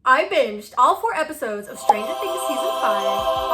I binged all 4 episodes of Stranger Things Season 5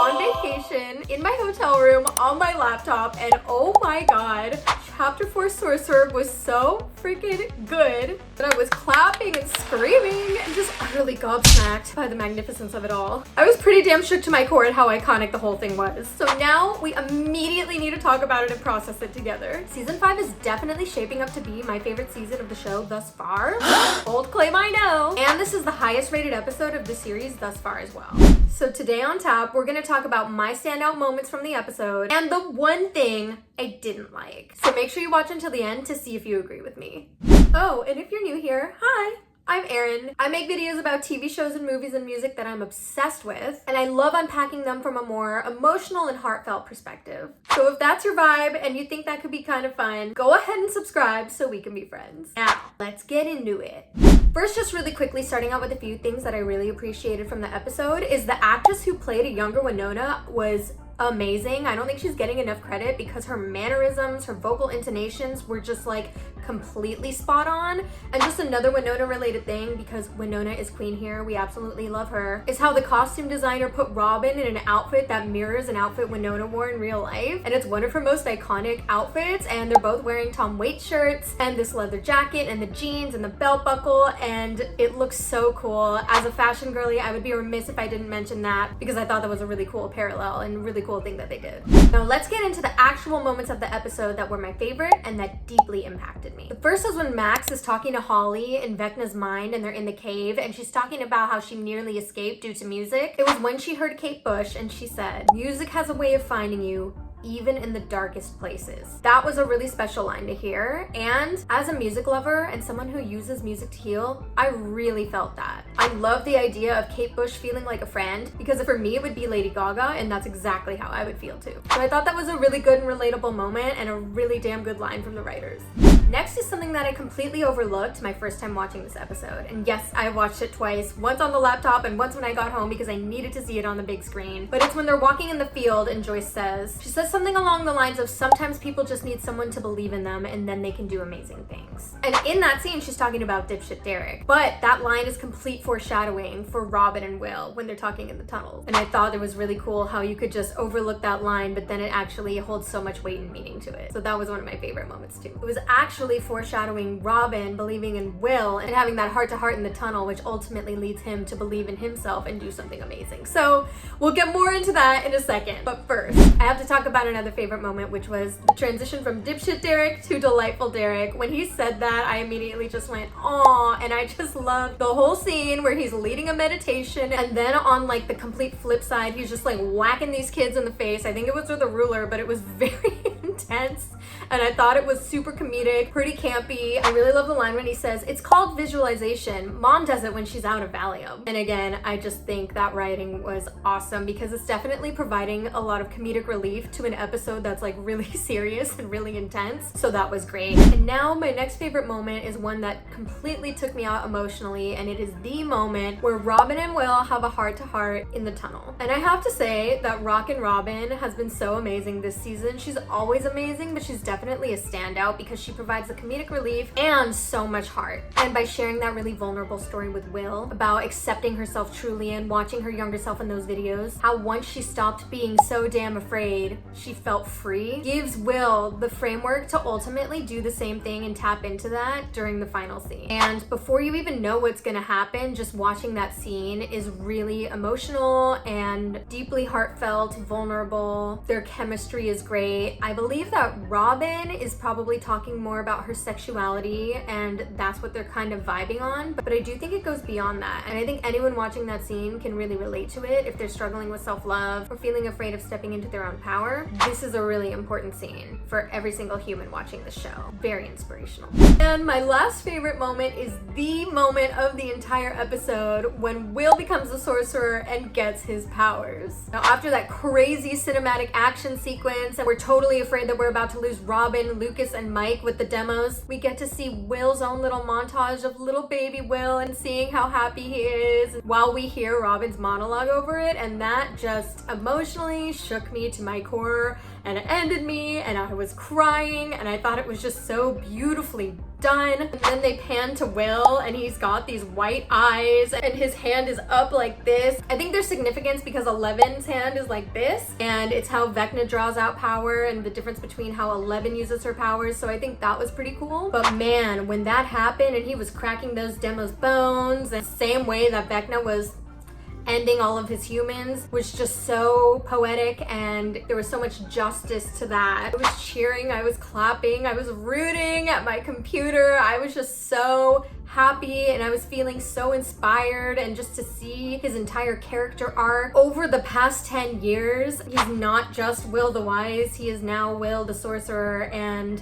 on vacation, in my hotel room, on my laptop, and oh my god, Chapter 4 Sorcerer was so freaking good that I was clapping and screaming and just utterly gobsmacked by the magnificence of it all. I was pretty damn shook to my core at how iconic the whole thing was. So now we immediately need to talk about it and process it together. Season 5 is definitely shaping up to be my favorite season of the show thus far. Bold claim, I know. And this is the highest rated episode of the series thus far as well. So today on tap, we're gonna talk about my standout moments from the episode and the one thing I didn't like. So make sure you watch until the end to see if you agree with me. Oh, and if you're new here, hi! I'm Erin. I make videos about TV shows and movies and music that I'm obsessed with, and I love unpacking them from a more emotional and heartfelt perspective. So if that's your vibe and you think that could be kind of fun, go ahead and subscribe so we can be friends. Now, let's get into it. First, just really quickly starting out with a few things that I really appreciated from the episode is the actress who played a younger Winona was amazing. I don't think she's getting enough credit because her mannerisms, her vocal intonations were just like completely spot on. And just another Winona related thing, because Winona is queen here, we absolutely love her, is how the costume designer put Robin in an outfit that mirrors an outfit Winona wore in real life. And it's one of her most iconic outfits, and they're both wearing Tom Waits shirts and this leather jacket and the jeans and the belt buckle, and it looks so cool. As a fashion girly, I would be remiss if I didn't mention that because I thought that was a really cool parallel and really cool thing that they did. Now let's get into the actual moments of the episode that were my favorite and that deeply impacted me. The first is when Max is talking to Holly in Vecna's mind and they're in the cave, and she's talking about how she nearly escaped due to music. It was when she heard Kate Bush and she said, "Music has a way of finding you, even in the darkest places." That was a really special line to hear, and as a music lover and someone who uses music to heal, I really felt that. I love the idea of Kate Bush feeling like a friend, because for me it would be Lady Gaga, and that's exactly how I would feel too. So I thought that was a really good and relatable moment and a really damn good line from the writers. Next is something that I completely overlooked my first time watching this episode. And yes, I watched it twice, once on the laptop and once when I got home because I needed to see it on the big screen. But it's when they're walking in the field and Joyce says something along the lines of, sometimes people just need someone to believe in them and then they can do amazing things. And in that scene, she's talking about dipshit Derek. But that line is complete foreshadowing for Robin and Will when they're talking in the tunnels. And I thought it was really cool how you could just overlook that line, but then it actually holds so much weight and meaning to it. So that was one of my favorite moments too. It was actually foreshadowing Robin believing in Will and having that heart-to-heart in the tunnel, which ultimately leads him to believe in himself and do something amazing. So we'll get more into that in a second. But first, I have to talk about another favorite moment, which was the transition from dipshit Derek to delightful Derek. When he said that, I immediately just went, "Aw," and I just loved the whole scene where he's leading a meditation, and then on like the complete flip side, he's just like whacking these kids in the face. I think it was with a ruler, but it was very intense, and I thought it was super comedic, pretty campy. I really love the line when he says, "It's called visualization. Mom does it when she's out of Valium." And again, I just think that writing was awesome because it's definitely providing a lot of comedic relief to an episode that's like really serious and really intense. So that was great. And now my next favorite moment is one that completely took me out emotionally, and it is the moment where Robin and Will have a heart-to-heart in the tunnel. And I have to say that Rockin' Robin has been so amazing this season. She's always amazing, but she's definitely a standout because she provides the comedic relief and so much heart. And by sharing that really vulnerable story with Will about accepting herself truly and watching her younger self in those videos, how once she stopped being so damn afraid, she felt free, gives Will the framework to ultimately do the same thing and tap into that during the final scene. And before you even know what's gonna happen, just watching that scene is really emotional and deeply heartfelt, vulnerable. Their chemistry is great. I believe that Robin is probably talking more about her sexuality, and that's what they're kind of vibing on, but I do think it goes beyond that. And I think anyone watching that scene can really relate to it if they're struggling with self-love or feeling afraid of stepping into their own power. This is a really important scene for every single human watching the show. Very inspirational. And my last favorite moment is the moment of the entire episode when Will becomes a sorcerer and gets his powers. Now after that crazy cinematic action sequence and we're totally afraid rumored that we're about to lose Robin, Lucas, and Mike with the demos. We get to see Will's own little montage of little baby Will and seeing how happy he is while we hear Robin's monologue over it, and that just emotionally shook me to my core and it ended me, and I was crying, and I thought it was just so beautifully done. And then they pan to Will and he's got these white eyes and his hand is up like this. I think there's significance because 11's hand is like this, and it's how Vecna draws out power and the difference between how 11 uses her powers, so I think that was pretty cool. But man, when that happened and he was cracking those demos bones, and same way that Vecna was ending all of his humans, was just so poetic, and there was so much justice to that. I was cheering, I was clapping, I was rooting at my computer. I was just so happy and I was feeling so inspired, and just to see his entire character arc over the past 10 years. He's not just Will the Wise, he is now Will the Sorcerer, and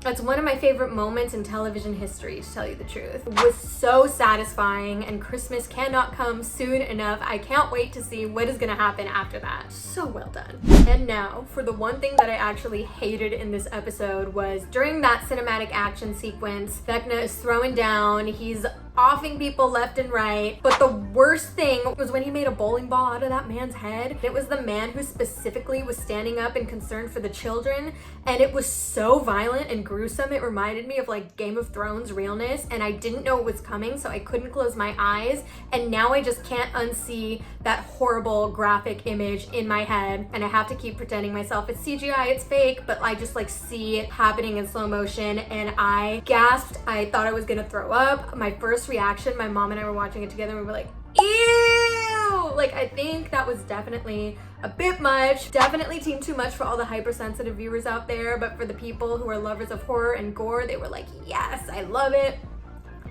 that's one of my favorite moments in television history, to tell you the truth. It was so satisfying, and Christmas cannot come soon enough. I can't wait to see what is gonna happen after that. So well done. And now, for the one thing that I actually hated in this episode was during that cinematic action sequence, Vecna is throwing down, he's offing people left and right, but the worst thing was when he made a bowling ball out of that man's head. It was the man who specifically was standing up and concerned for the children, and it was so violent and gruesome. It reminded me of like Game of Thrones realness, and I didn't know it was coming, so I couldn't close my eyes, and now I just can't unsee that horrible graphic image in my head, and I have to keep pretending myself it's CGI, it's fake, but I just like see it happening in slow motion, and I gasped. I thought I was gonna throw up. My first reaction, my mom and I were watching it together, and we were like, ew! Like, I think that was definitely a bit much. Definitely team too much for all the hypersensitive viewers out there, but for the people who are lovers of horror and gore, they were like, yes, I love it.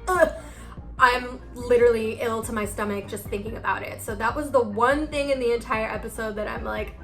Ugh. I'm literally ill to my stomach just thinking about it. So that was the one thing in the entire episode that I'm like,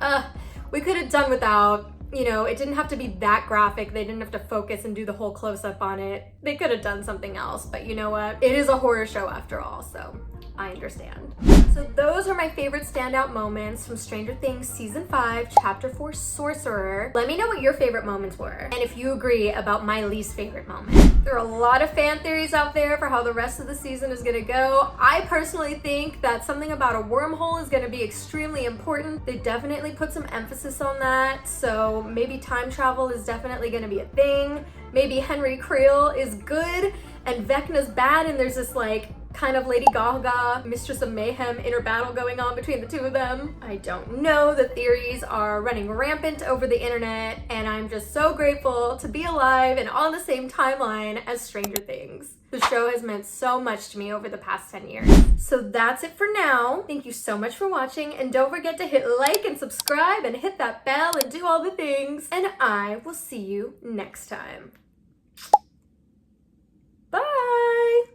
we could have done without. You know, it didn't have to be that graphic. They didn't have to focus and do the whole close-up on it. They could have done something else, but you know what? It is a horror show after all, so I understand. So those are my favorite standout moments from Stranger Things Season 5, Chapter 4, Sorcerer. Let me know what your favorite moments were, and if you agree about my least favorite moment. There are a lot of fan theories out there for how the rest of the season is gonna go. I personally think that something about a wormhole is gonna be extremely important. They definitely put some emphasis on that, so maybe time travel is definitely gonna be a thing. Maybe Henry Creel is good and Vecna's bad, and there's this like kind of Lady Gaga, Mistress of Mayhem inner battle going on between the two of them. I don't know. The theories are running rampant over the internet, and I'm just so grateful to be alive and on the same timeline as Stranger Things. The show has meant so much to me over the past 10 years. So that's it for now. Thank you so much for watching, and don't forget to hit like and subscribe and hit that bell and do all the things, and I will see you next time.